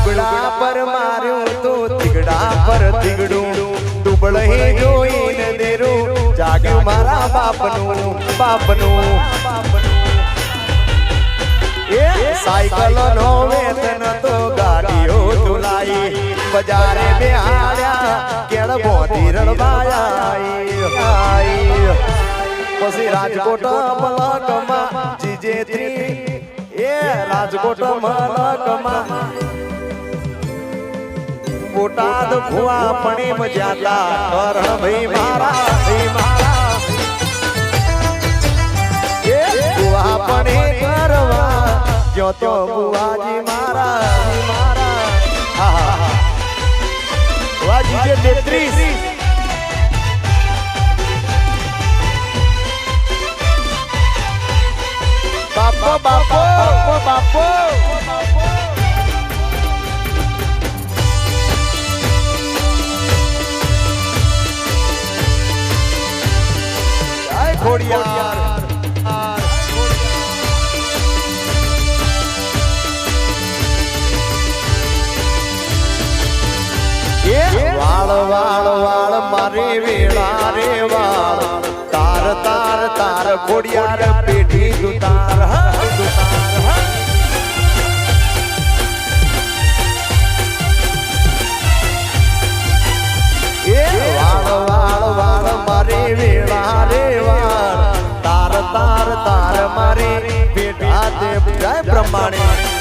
લુગડા પર માર્યું તો તીગડા પર તીગડું ડૂબળે જોઈને દેરું જાગ્યું મારા બાપનું એ સાયકલ નો વેતન તો ગાડીઓ તુલાઈ બજારે બેહાડ્યા કેળ બોધી રણબાયા પછી રાજકોટ મલકમાં જીજેત્રી એ રાજકોટ મલકમાં બોટાદ ભુવા પણી મજાતા કરણ ભાઈ મારા એ ભુવા પણી કરવા જો તો ભુવાજી મારા વાજી જે 33 બાપો જય ખોડિયાર વાળ મારી વેળા રે વાળ તાર ખોડિયાર પેઢી દુતાર વાળ મારી વેળા રે વાળ તાર મારી પેઢા દે જય બ્રહ્માણી